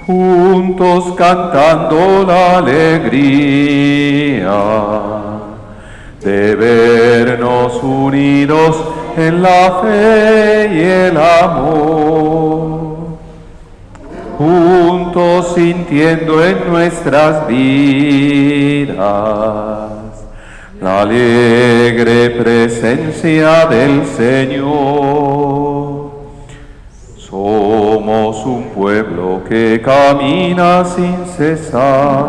juntos cantando la alegría de vernos unidos en la fe y el amor, juntos sintiendo en nuestras vidas la alegre presencia del Señor. Somos un pueblo que camina sin cesar.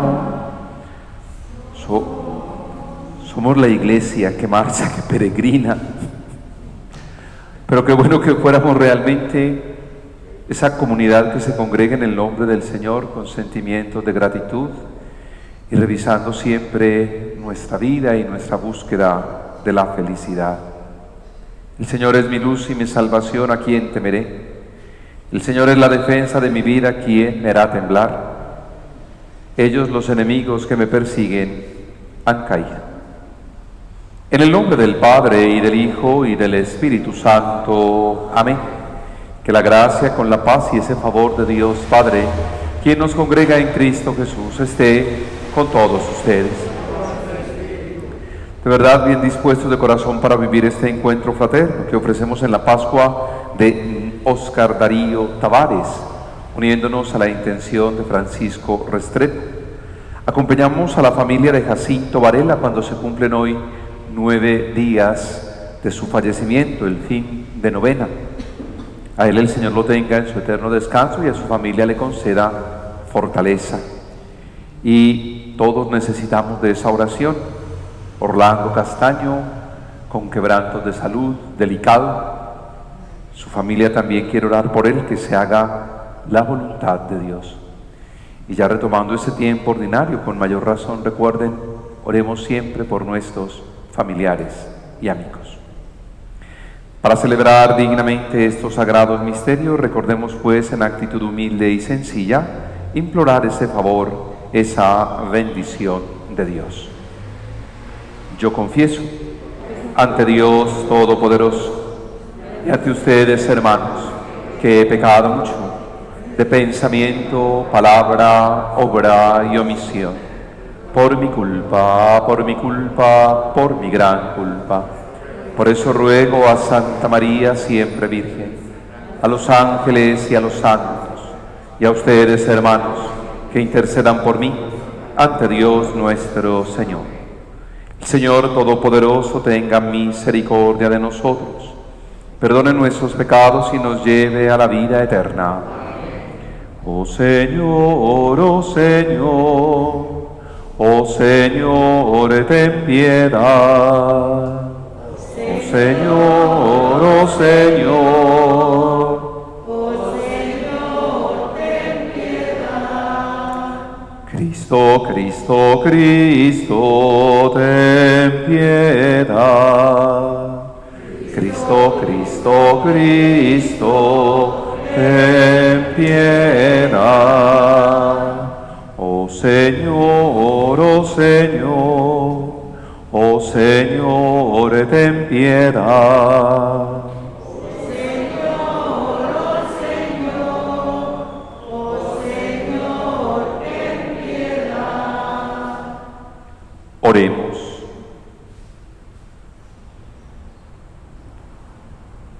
Somos la iglesia que marcha, que peregrina. Pero qué bueno que fuéramos realmente esa comunidad que se congrega en el nombre del Señor con sentimientos de gratitud y revisando siempre nuestra vida y nuestra búsqueda de la felicidad. El Señor es mi luz y mi salvación, ¿a quién temeré? El Señor es la defensa de mi vida, ¿quién me hará temblar? Ellos, los enemigos que me persiguen, han caído. En el nombre del Padre, y del Hijo, y del Espíritu Santo. Amén. Que la gracia, con la paz y ese favor de Dios Padre, quien nos congrega en Cristo Jesús, esté con todos ustedes. De verdad, bien dispuestos de corazón para vivir este encuentro fraterno que ofrecemos en la Pascua de Óscar Darío Tavares, uniéndonos a la intención de Francisco Restrepo. Acompañamos a la familia de Jacinto Varela cuando se cumplen hoy 9 días de su fallecimiento, el fin de novena. A él el Señor lo tenga en su eterno descanso y a su familia le conceda fortaleza. Y todos necesitamos de esa oración. Orlando Castaño, con quebrantos de salud, delicado. Su familia también quiere orar por él, que se haga la voluntad de Dios. Y ya retomando ese tiempo ordinario, con mayor razón, recuerden, oremos siempre por nuestros familiares y amigos. Para celebrar dignamente estos sagrados misterios, recordemos pues en actitud humilde y sencilla, implorar ese favor, esa bendición de Dios. Yo confieso ante Dios Todopoderoso y ante ustedes, hermanos, que he pecado mucho de pensamiento, palabra, obra y omisión, por mi culpa, por mi gran culpa. Por eso ruego a Santa María, siempre Virgen, a los ángeles y a los santos, y a ustedes, hermanos, que intercedan por mí ante Dios nuestro Señor. El Señor Todopoderoso tenga misericordia de nosotros, perdone nuestros pecados y nos lleve a la vida eterna. Oh Señor, oh Señor, oh Señor, ten piedad. Oh Señor, oh Señor, oh Señor, ten piedad. Cristo, Cristo, Cristo, ten piedad. Cristo, Cristo, Cristo, ten piedad. Oh Señor, oh Señor, oh Señor, ten piedad. Oremos.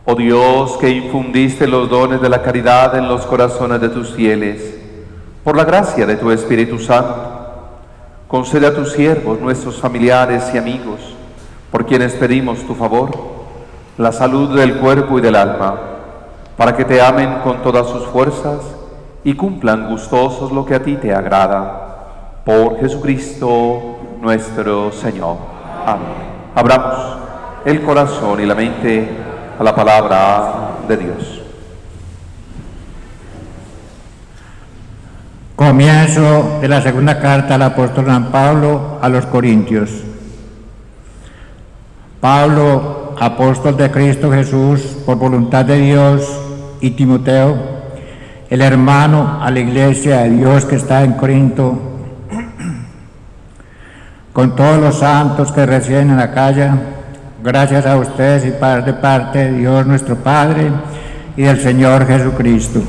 Oh Dios, que infundiste los dones de la caridad en los corazones de tus fieles, por la gracia de tu Espíritu Santo, concede a tus siervos, nuestros familiares y amigos, por quienes pedimos tu favor, la salud del cuerpo y del alma, para que te amen con todas sus fuerzas y cumplan gustosos lo que a ti te agrada. Por Jesucristo nuestro Señor. Amén. Abramos el corazón y la mente a la palabra de Dios. Comienzo de la segunda carta al apóstol San Pablo a los Corintios. Pablo, apóstol de Cristo Jesús, por voluntad de Dios, y Timoteo, el hermano a la iglesia de Dios que está en Corinto, con todos los santos que residen en la calle, gracias a ustedes y de parte de Dios nuestro Padre y del Señor Jesucristo.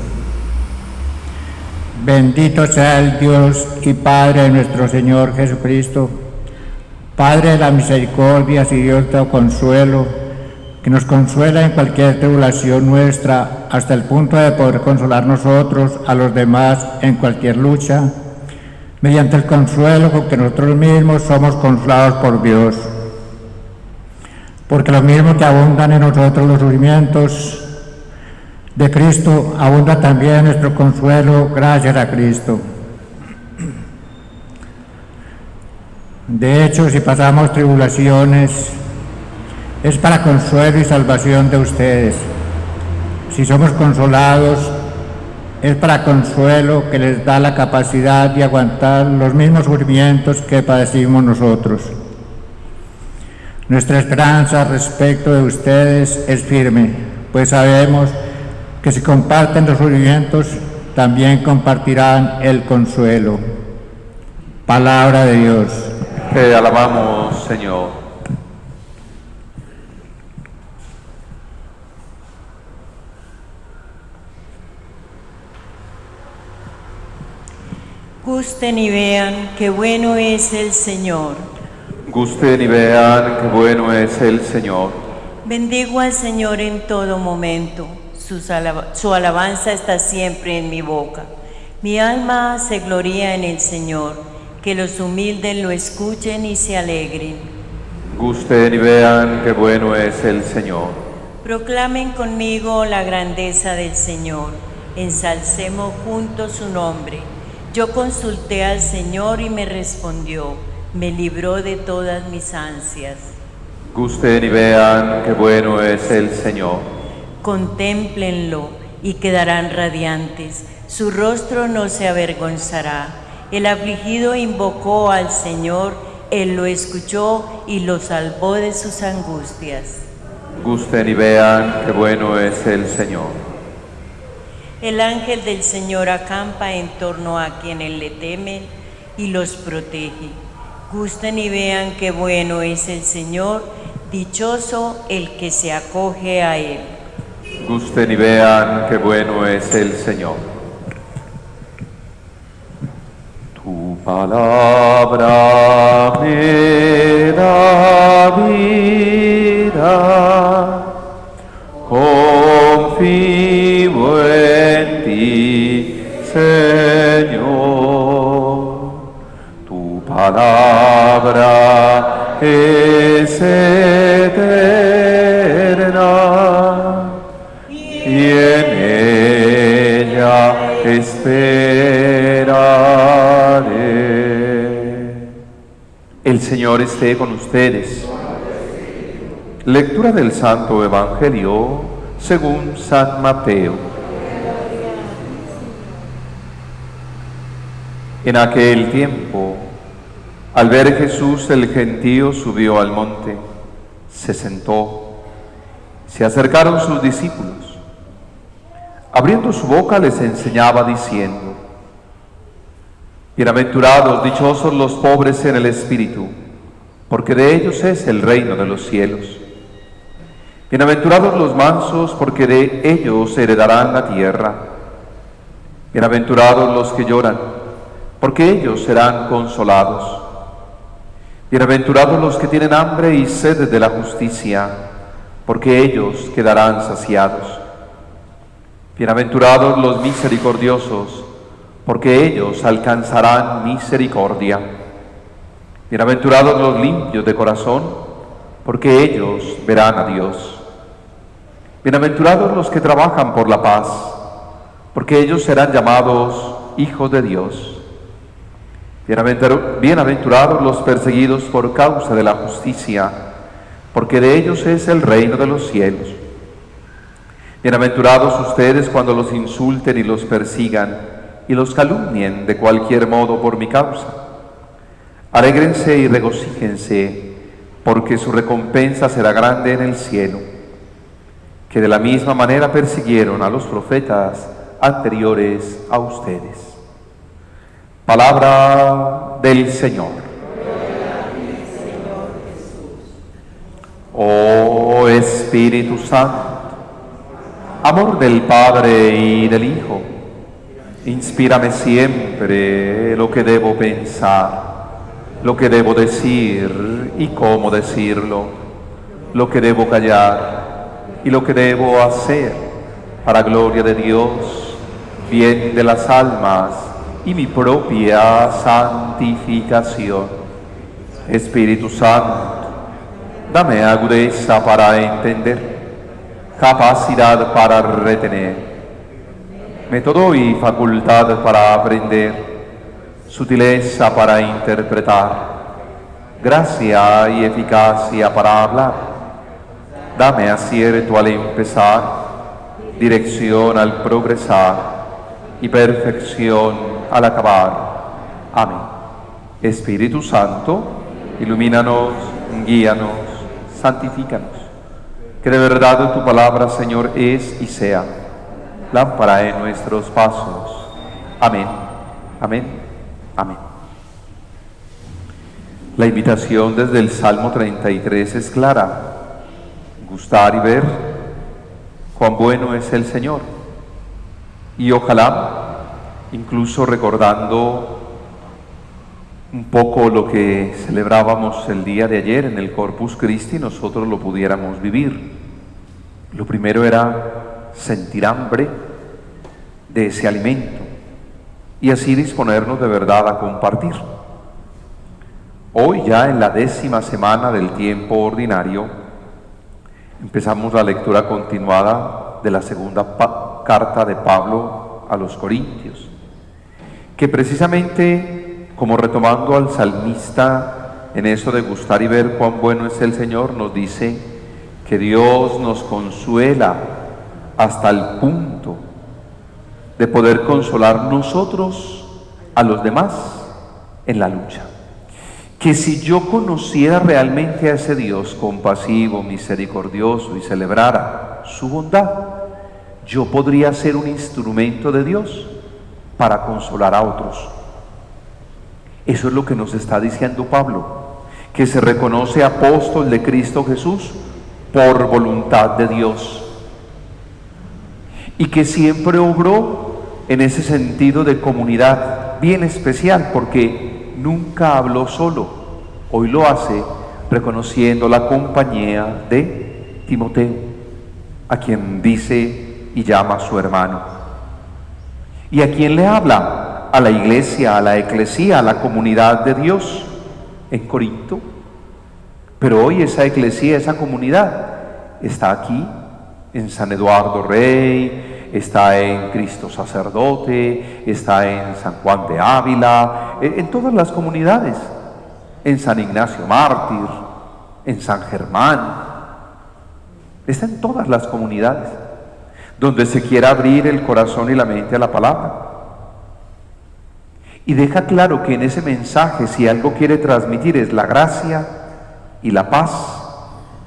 Bendito sea el Dios y Padre de nuestro Señor Jesucristo, Padre de las misericordias y Dios de consuelo, que nos consuela en cualquier tribulación nuestra, hasta el punto de poder consolar nosotros a los demás en cualquier lucha, mediante el consuelo con que nosotros mismos somos consolados por Dios. Porque lo mismo que abundan en nosotros los sufrimientos de Cristo, abunda también nuestro consuelo gracias a Cristo. De hecho, si pasamos tribulaciones, es para consuelo y salvación de ustedes. Si somos consolados, es para consuelo que les da la capacidad de aguantar los mismos sufrimientos que padecimos nosotros. Nuestra esperanza respecto de ustedes es firme, pues sabemos que si comparten los sufrimientos, también compartirán el consuelo. Palabra de Dios. Te alabamos, Señor. Gusten y vean qué bueno es el Señor. Gusten y vean qué bueno es el Señor. Bendigo al Señor en todo momento. Su alabanza está siempre en mi boca. Mi alma se gloria en el Señor. Que los humildes lo escuchen y se alegren. Gusten y vean qué bueno es el Señor. Proclamen conmigo la grandeza del Señor. Ensalcemos juntos su nombre. Yo consulté al Señor y me respondió. Me libró de todas mis ansias. Gusten y vean qué bueno es el Señor. Contémplenlo y quedarán radiantes. Su rostro no se avergonzará. El afligido invocó al Señor, Él lo escuchó y lo salvó de sus angustias. Gusten y vean qué bueno es el Señor. El ángel del Señor acampa en torno a quienes le temen y los protege. Gusten y vean qué bueno es el Señor, dichoso el que se acoge a Él. Gusten y vean qué bueno es el Señor. Tu palabra me da vida, confío en ti, Señor. Tu palabra es eterna y en ella esperaré. El Señor esté con ustedes. Lectura del Santo Evangelio según San Mateo. En aquel tiempo, al ver Jesús el gentío subió al monte, se sentó, se acercaron sus discípulos. Abriendo su boca les enseñaba diciendo: Bienaventurados, dichosos los pobres en el espíritu, porque de ellos es el reino de los cielos. Bienaventurados los mansos, porque de ellos heredarán la tierra. Bienaventurados los que lloran, porque ellos serán consolados. Bienaventurados los que tienen hambre y sed de la justicia, porque ellos quedarán saciados. Bienaventurados los misericordiosos, porque ellos alcanzarán misericordia. Bienaventurados los limpios de corazón, porque ellos verán a Dios. Bienaventurados los que trabajan por la paz, porque ellos serán llamados hijos de Dios. Bienaventurados los perseguidos por causa de la justicia, porque de ellos es el reino de los cielos. Bienaventurados ustedes cuando los insulten y los persigan y los calumnien de cualquier modo por mi causa. Alégrense y regocíjense, porque su recompensa será grande en el cielo, que de la misma manera persiguieron a los profetas anteriores a ustedes. Palabra del Señor. Oh Espíritu Santo, amor del Padre y del Hijo, Inspírame siempre lo que debo pensar, lo que debo decir y cómo decirlo, lo que debo callar y lo que debo hacer, para gloria de Dios, bien de las almas y mi propia santificación. Espíritu Santo, dame agudeza para entender, capacidad para retener, método y facultad para aprender, sutileza para interpretar, gracia y eficacia para hablar. Dame acierto al empezar, dirección al progresar y perfección al acabar. Amén. Espíritu Santo, ilumínanos, guíanos, santifícanos. Que de verdad tu palabra, Señor, es y sea lámpara en nuestros pasos. Amén, amén, amén. La invitación desde el Salmo 33 es clara: gustar y ver cuán bueno es el Señor. Y ojalá, incluso recordando un poco lo que celebrábamos el día de ayer en el Corpus Christi, nosotros lo pudiéramos vivir. Lo primero era sentir hambre de ese alimento y así disponernos de verdad a compartir. Hoy, ya en la 10ª semana del tiempo ordinario, empezamos la lectura continuada de la segunda carta de Pablo a los Corintios, que precisamente, como retomando al salmista en eso de gustar y ver cuán bueno es el Señor, nos dice que Dios nos consuela hasta el punto de poder consolar nosotros a los demás en la lucha. Que si yo conociera realmente a ese Dios compasivo, misericordioso y celebrara su bondad, yo podría ser un instrumento de Dios para consolar a otros. Eso es lo que nos está diciendo Pablo, que se reconoce apóstol de Cristo Jesús por voluntad de Dios, y que siempre obró en ese sentido de comunidad bien especial, porque nunca habló solo. Hoy lo hace reconociendo la compañía de Timoteo, a quien dice y llama su hermano. ¿Y a quién le habla? A la iglesia, a la eclesía, a la comunidad de Dios en Corinto. Pero hoy esa eclesía, esa comunidad, está aquí en San Eduardo Rey, está en Cristo Sacerdote, está en San Juan de Ávila, en todas las comunidades, en San Ignacio Mártir, en San Germán, está en todas las comunidades donde se quiera abrir el corazón y la mente a la palabra. Y deja claro que en ese mensaje, si algo quiere transmitir, es la gracia y la paz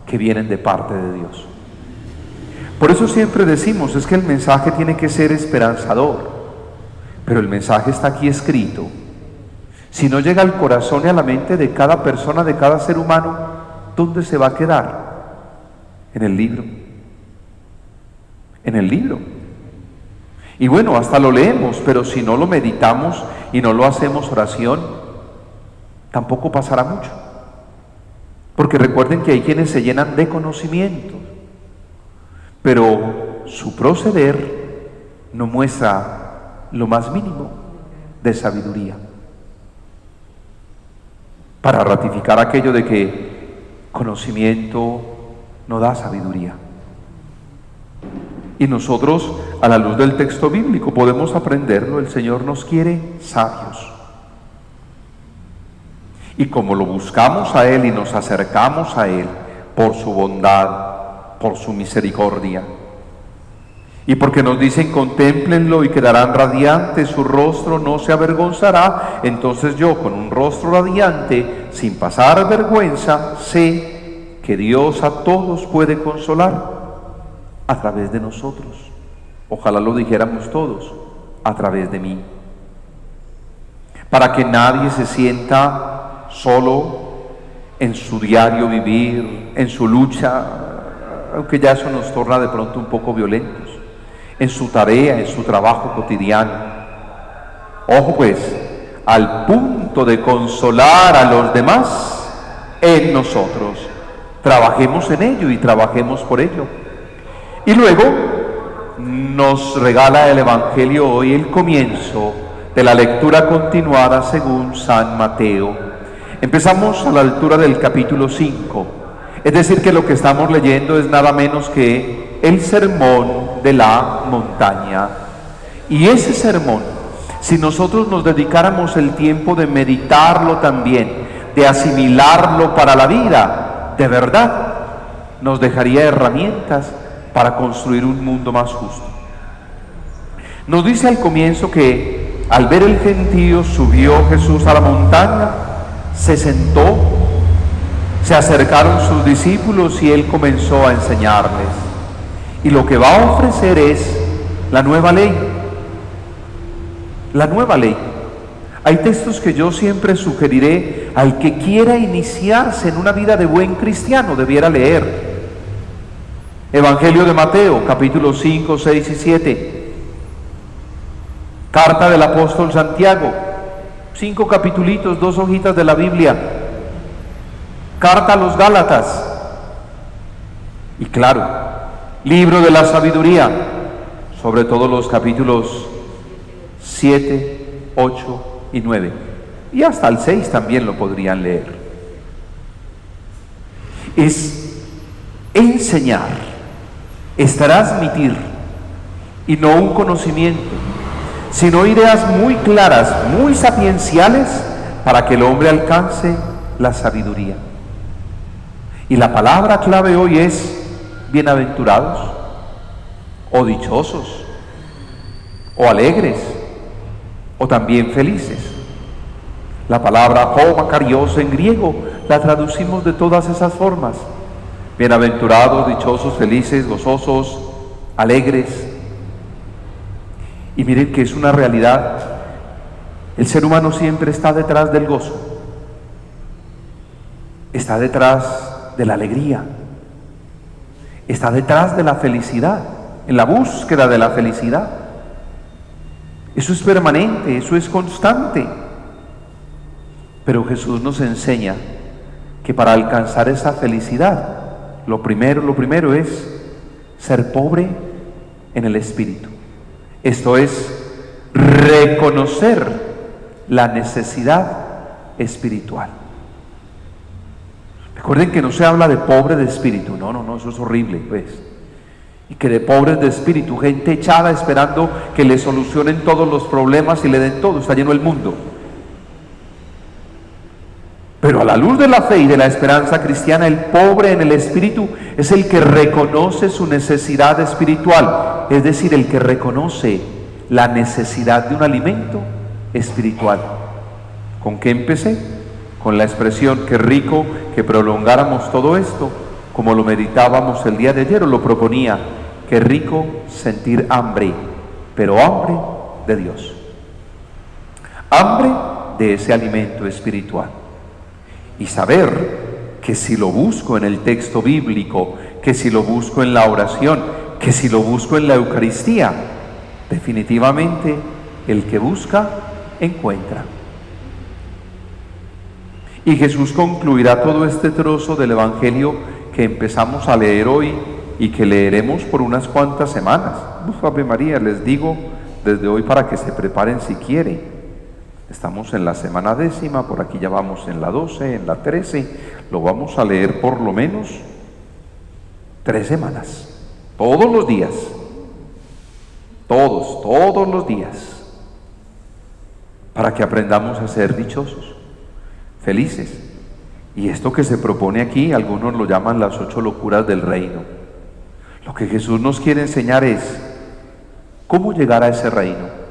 que vienen de parte de Dios. Por eso siempre decimos, es que el mensaje tiene que ser esperanzador, pero el mensaje está aquí escrito. Si no llega al corazón y a la mente de cada persona, de cada ser humano, ¿dónde se va a quedar? En el libro. En el libro. Y bueno, hasta lo leemos, pero si no lo meditamos y no lo hacemos oración, tampoco pasará mucho. Porque recuerden que hay quienes se llenan de conocimiento, pero su proceder no muestra lo más mínimo de sabiduría. Para ratificar aquello de que conocimiento no da sabiduría. Y nosotros, a la luz del texto bíblico, podemos aprenderlo. El Señor nos quiere sabios. Y como lo buscamos a Él y nos acercamos a Él por su bondad, por su misericordia, y porque nos dicen contémplenlo y quedarán radiantes, su rostro no se avergonzará, entonces yo, con un rostro radiante, sin pasar vergüenza, sé que Dios a todos puede consolar a través de nosotros. Ojalá lo dijéramos todos, a través de mí, para que nadie se sienta solo en su diario vivir, en su lucha, aunque ya eso nos torna de pronto un poco violentos, en su tarea, en su trabajo cotidiano, Ojo pues, al punto de consolar a los demás en nosotros. Trabajemos en ello y trabajemos por ello. Y luego nos regala el Evangelio hoy el comienzo de la lectura continuada según San Mateo. Empezamos a la altura del capítulo 5, es decir que lo que estamos leyendo es nada menos que el sermón de la montaña. Y ese sermón, si nosotros nos dedicáramos el tiempo de meditarlo también, de asimilarlo para la vida, de verdad, nos dejaría herramientas para construir un mundo más justo. Nos dice al comienzo que al ver el gentío subió Jesús a la montaña, se sentó, se acercaron sus discípulos y él comenzó a enseñarles. Y lo que va a ofrecer es la nueva ley. La nueva ley. Hay textos que yo siempre sugeriré al que quiera iniciarse en una vida de buen cristiano debiera leer. Evangelio de Mateo, capítulos 5, 6 y 7. Carta del apóstol Santiago, 5 capitulitos, 2 hojitas de la Biblia. Carta a los Gálatas. Y claro, libro de la sabiduría, sobre todo los capítulos 7, 8 y 9. Y hasta el 6 también lo podrían leer. Es enseñar, es transmitir, y no un conocimiento, sino ideas muy claras, muy sapienciales, para que el hombre alcance la sabiduría. Y la palabra clave hoy es bienaventurados, o dichosos, o alegres, o también felices. La palabra makarios en griego la traducimos de todas esas formas: bienaventurados, dichosos, felices, gozosos, alegres. Y miren que es una realidad. El ser humano siempre está detrás del gozo, está detrás de la alegría, está detrás de la felicidad, en la búsqueda de la felicidad. Eso es permanente, eso es constante. Pero Jesús nos enseña que para alcanzar esa felicidad, lo primero es ser pobre en el espíritu. Esto es reconocer la necesidad espiritual. Recuerden que no se habla de pobre de espíritu, no, eso es horrible, pues. Y que de pobres de espíritu, gente echada esperando que le solucionen todos los problemas y le den todo, está lleno el mundo. Pero a la luz de la fe y de la esperanza cristiana, el pobre en el espíritu es el que reconoce su necesidad espiritual, es decir, el que reconoce la necesidad de un alimento espiritual. ¿Con qué empecé? Con la expresión: qué rico que prolongáramos todo esto, como lo meditábamos el día de ayer o lo proponía. Qué rico sentir hambre, pero hambre de Dios, hambre de ese alimento espiritual. Y saber que si lo busco en el texto bíblico, que si lo busco en la oración, que si lo busco en la Eucaristía, definitivamente el que busca, encuentra. Y Jesús concluirá todo este trozo del Evangelio que empezamos a leer hoy y que leeremos por unas cuantas semanas. Ave María, les digo desde hoy para que se preparen si quieren. Estamos en la semana 10, por aquí ya vamos en la 12, en la 13, lo vamos a leer por lo menos 3 semanas, todos los días, todos los días, para que aprendamos a ser dichosos, felices. Y esto que se propone aquí, algunos lo llaman las 8 locuras del reino. Lo que Jesús nos quiere enseñar es cómo llegar a ese reino,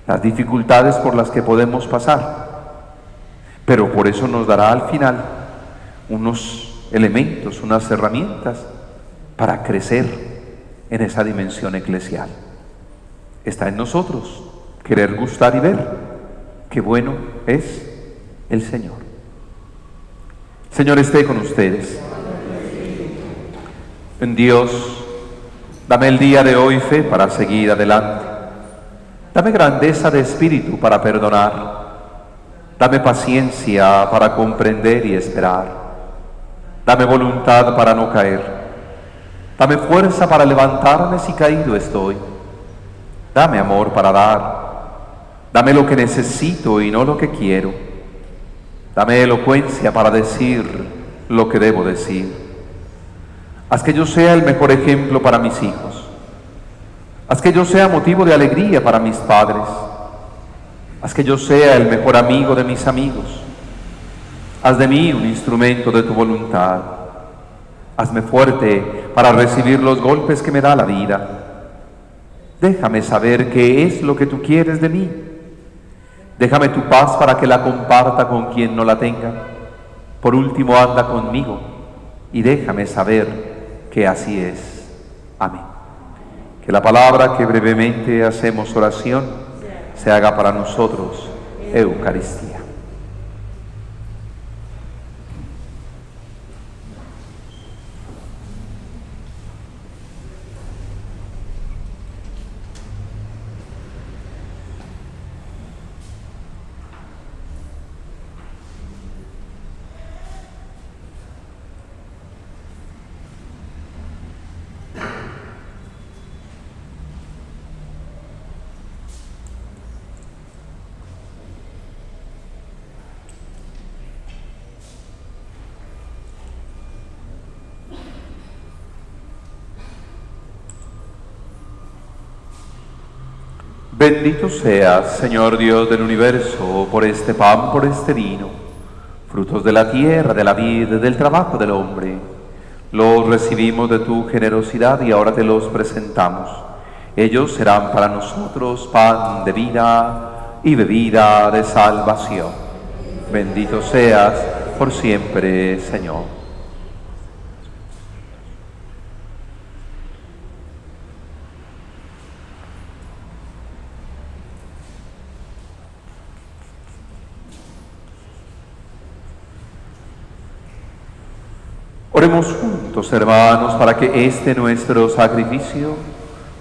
las dificultades por las que podemos pasar, pero por eso nos dará al final unos elementos, unas herramientas para crecer en esa dimensión eclesial. Está en nosotros querer gustar y ver qué bueno es el Señor. El Señor esté con ustedes. En Dios, dame el día de hoy fe para seguir adelante. Dame grandeza de espíritu para perdonar. Dame paciencia para comprender y esperar. Dame voluntad para no caer. Dame fuerza para levantarme si caído estoy. Dame amor para dar. Dame lo que necesito y no lo que quiero. Dame elocuencia para decir lo que debo decir. Haz que yo sea el mejor ejemplo para mis hijos. Haz que yo sea motivo de alegría para mis padres. Haz que yo sea el mejor amigo de mis amigos. Haz de mí un instrumento de tu voluntad. Hazme fuerte para recibir los golpes que me da la vida. Déjame saber qué es lo que tú quieres de mí. Déjame tu paz para que la comparta con quien no la tenga. Por último, anda conmigo y déjame saber que así es. Amén. Que la palabra que brevemente hacemos oración se haga para nosotros Eucaristía. Bendito seas, Señor Dios del universo, por este pan, por este vino, frutos de la tierra, de la vida, del trabajo del hombre. Los recibimos de tu generosidad y ahora te los presentamos. Ellos serán para nosotros pan de vida y bebida de salvación. Bendito seas por siempre, Señor. Oremos juntos, hermanos, para que este nuestro sacrificio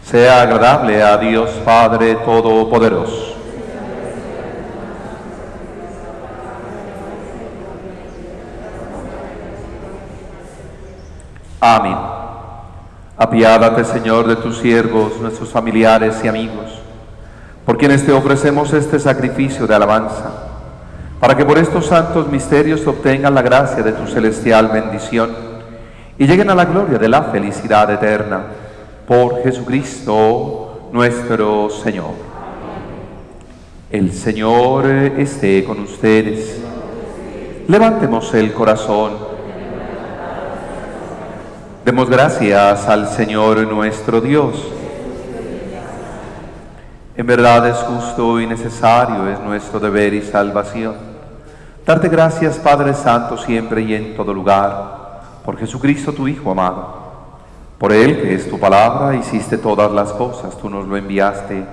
sea agradable a Dios Padre Todopoderoso. Amén. Apiádate, Señor, de tus siervos, nuestros familiares y amigos, por quienes te ofrecemos este sacrificio de alabanza, para que por estos santos misterios obtengan la gracia de tu celestial bendición y lleguen a la gloria de la felicidad eterna. Por Jesucristo nuestro Señor. El Señor esté con ustedes. Levantemos el corazón. Demos gracias al Señor nuestro Dios. En verdad es justo y necesario, es nuestro deber y salvación darte gracias, Padre Santo, siempre y en todo lugar, por Jesucristo tu Hijo amado. Por Él, que es tu palabra, hiciste todas las cosas, tú nos lo enviaste,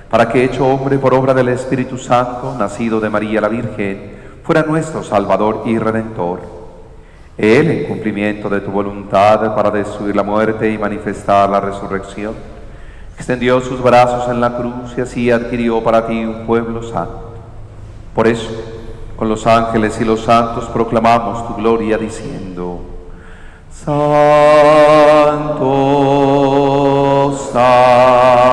para que, hecho hombre por obra del Espíritu Santo, nacido de María la Virgen, fuera nuestro Salvador y Redentor. Él, en cumplimiento de tu voluntad, para destruir la muerte y manifestar la resurrección, extendió sus brazos en la cruz y así adquirió para ti un pueblo santo. Por eso, con los ángeles y los santos proclamamos tu gloria diciendo: Santo, Santo,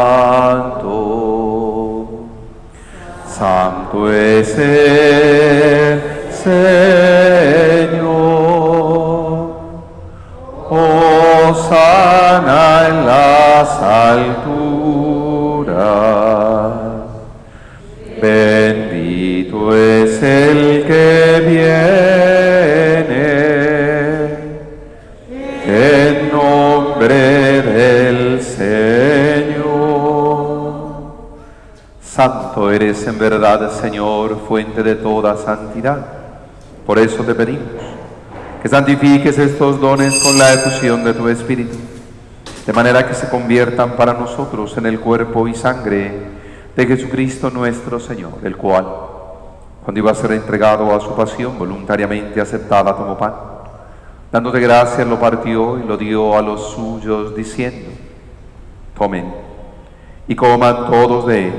Santo es el Señor. Hosana en las alturas. Bendito es el que viene en nombre del Señor. Santo eres en verdad, Señor, fuente de toda santidad. Por eso te pedimos que santifiques estos dones con la efusión de tu Espíritu, de manera que se conviertan para nosotros en el cuerpo y sangre de Jesucristo nuestro Señor, el cual, cuando iba a ser entregado a su pasión, voluntariamente aceptada, tomó pan. Dándote gracias, lo partió y lo dio a los suyos, diciendo: tomen y coman todos de él,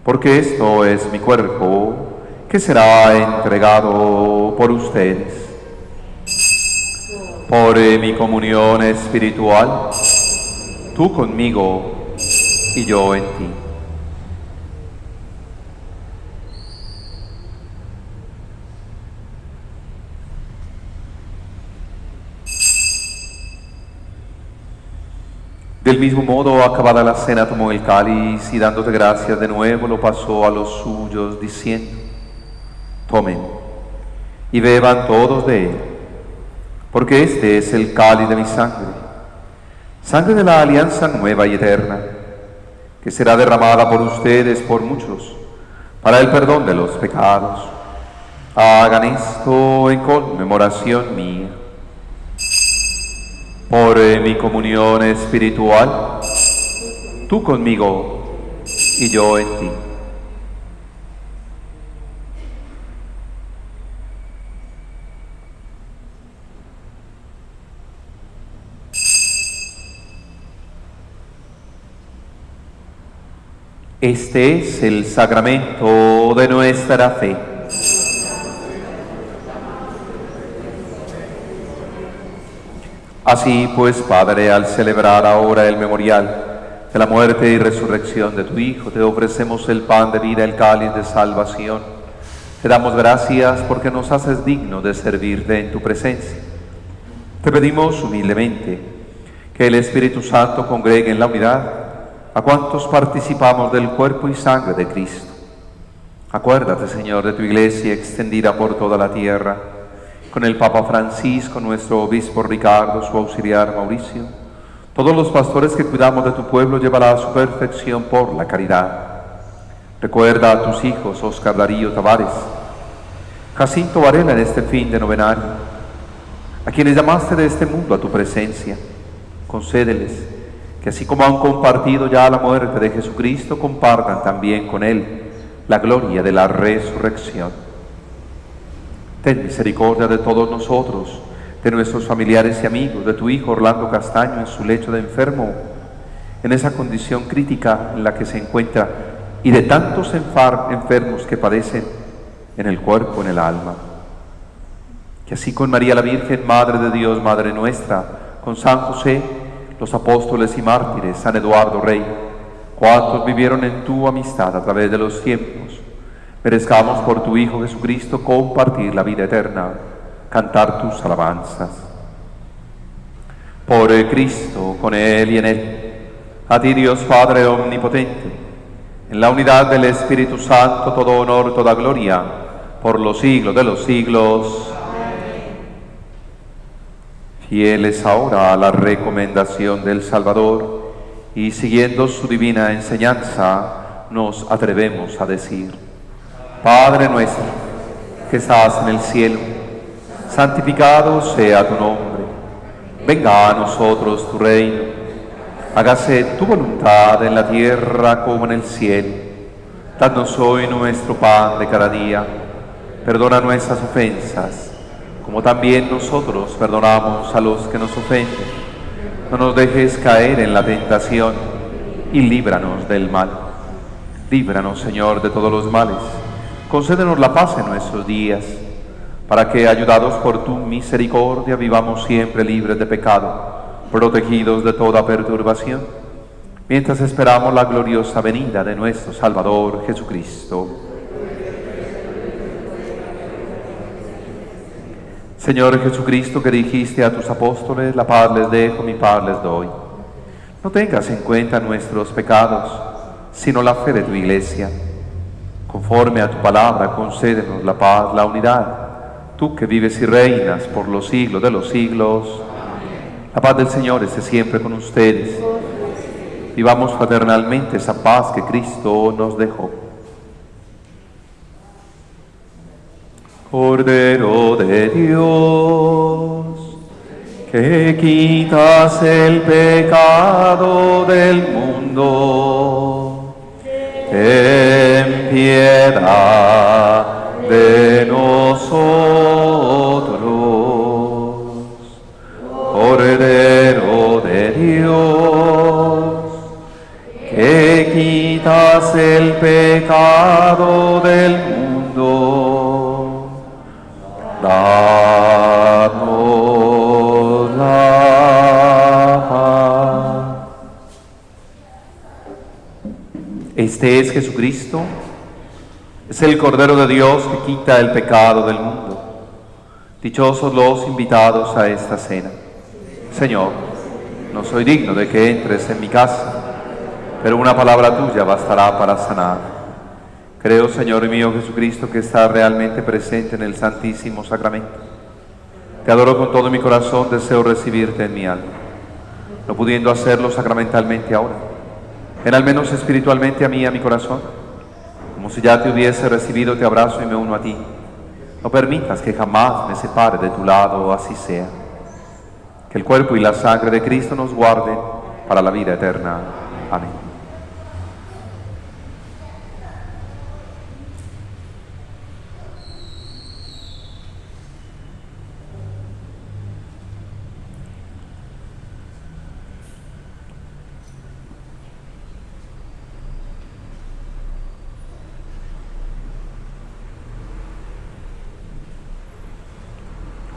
porque esto es mi cuerpo, que será entregado por ustedes. Por mi comunión espiritual, tú conmigo y yo en ti. Del mismo modo, acabada la cena, tomó el cáliz y dándote gracias de nuevo, lo pasó a los suyos, diciendo: tomen y beban todos de él, porque este es el cáliz de mi sangre, sangre de la alianza nueva y eterna, que será derramada por ustedes, por muchos, para el perdón de los pecados. Hagan esto en conmemoración mía. Por mi comunión espiritual, tú conmigo y yo en ti. Este es el sacramento de nuestra fe. Así pues, Padre, al celebrar ahora el memorial de la muerte y resurrección de tu Hijo, te ofrecemos el pan de vida, el cáliz de salvación. Te damos gracias porque nos haces digno de servirte en tu presencia. Te pedimos humildemente que el Espíritu Santo congregue en la unidad a cuantos participamos del cuerpo y sangre de Cristo. Acuérdate, Señor, de tu Iglesia extendida por toda la tierra, con el Papa Francisco, nuestro obispo Ricardo, su auxiliar Mauricio, todos los pastores que cuidamos de tu pueblo, llévala a su perfección por la caridad. Recuerda a tus hijos Óscar Darío Tavares, Jacinto Varela en este fin de novenario, a quienes llamaste de este mundo a tu presencia. Concédeles que así como han compartido ya la muerte de Jesucristo, compartan también con Él la gloria de la resurrección. Ten misericordia de todos nosotros, de nuestros familiares y amigos, de tu Hijo Orlando Castaño en su lecho de enfermo, en esa condición crítica en la que se encuentra, y de tantos enfermos que padecen en el cuerpo, en el alma. Que así con María la Virgen, Madre de Dios, Madre nuestra, con San José, los apóstoles y mártires, San Eduardo Rey, cuantos vivieron en tu amistad a través de los tiempos, merezcamos por tu Hijo Jesucristo compartir la vida eterna, cantar tus alabanzas. Por Cristo, con Él y en Él, a ti Dios Padre omnipotente, en la unidad del Espíritu Santo, todo honor, toda gloria, por los siglos de los siglos. Amén. Fieles ahora a la recomendación del Salvador y siguiendo su divina enseñanza, nos atrevemos a decir: Padre nuestro, que estás en el cielo, santificado sea tu nombre. Venga a nosotros tu reino. Hágase tu voluntad en la tierra como en el cielo. Danos hoy nuestro pan de cada día. Perdona nuestras ofensas, como también nosotros perdonamos a los que nos ofenden. No nos dejes caer en la tentación y líbranos del mal. Líbranos, Señor, de todos los males. Concédenos la paz en nuestros días, para que, ayudados por tu misericordia, vivamos siempre libres de pecado, protegidos de toda perturbación, mientras esperamos la gloriosa venida de nuestro Salvador Jesucristo. Señor Jesucristo, que dijiste a tus apóstoles: la paz les dejo, mi paz les doy. No tengas en cuenta nuestros pecados, sino la fe de tu Iglesia. Conforme a tu palabra, concédenos la paz, la unidad, tú que vives y reinas por los siglos de los siglos. Amén. La paz del Señor esté siempre con ustedes. Vivamos fraternalmente esa paz que Cristo nos dejó. Cordero de Dios, que quitas el pecado del mundo, ten piedad de nosotros. Cordero de Dios, que quitas quitas el pecado del mundo, danos la paz. Este es Jesucristo, es el Cordero de Dios que quita el pecado del mundo. Dichosos los invitados a esta cena. Señor, no soy digno de que entres en mi casa, pero una palabra tuya bastará para sanar. Creo, Señor mío Jesucristo, que estás realmente presente en el Santísimo Sacramento. Te adoro con todo mi corazón, deseo recibirte en mi alma. No pudiendo hacerlo sacramentalmente ahora, ven al menos espiritualmente a mí, a mi corazón. Como si ya te hubiese recibido, te abrazo y me uno a ti. No permitas que jamás me separe de tu lado, así sea. Que el cuerpo y la sangre de Cristo nos guarden para la vida eterna. Amén.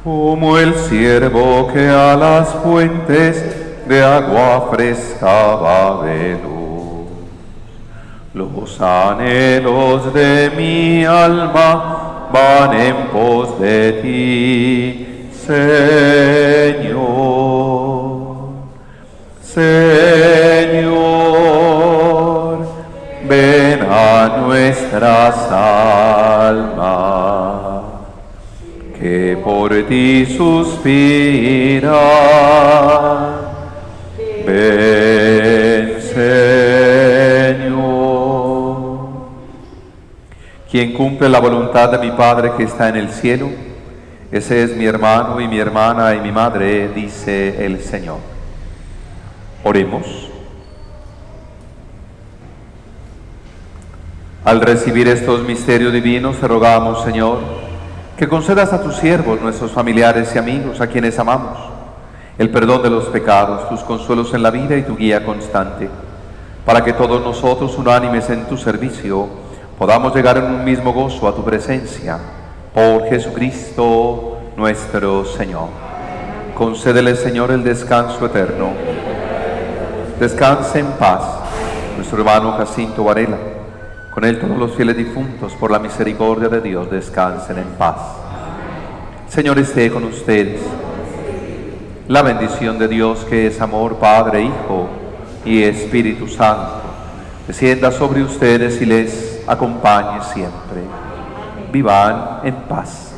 Como el ciervo que a las fuentes de agua fresca va veloz, los anhelos de mi alma van en pos de ti, Señor. Señor, ven a nuestras almas, que por ti suspiran. Ven, Señor. Quien cumple la voluntad de mi Padre que está en el cielo, ese es mi hermano y mi hermana y mi madre, dice el Señor. Oremos. Al recibir estos misterios divinos, te rogamos, Señor, que concedas a tus siervos, nuestros familiares y amigos, a quienes amamos, el perdón de los pecados, tus consuelos en la vida y tu guía constante, para que todos nosotros, unánimes en tu servicio, podamos llegar en un mismo gozo a tu presencia, por Jesucristo nuestro Señor. Concédele, Señor, el descanso eterno. Descanse en paz nuestro hermano Jacinto Varela. Con él todos los fieles difuntos, por la misericordia de Dios, descansen en paz. El Señor esté con ustedes. La bendición de Dios, que es amor, Padre, Hijo y Espíritu Santo, descienda sobre ustedes y les acompañe siempre. Vivan en paz.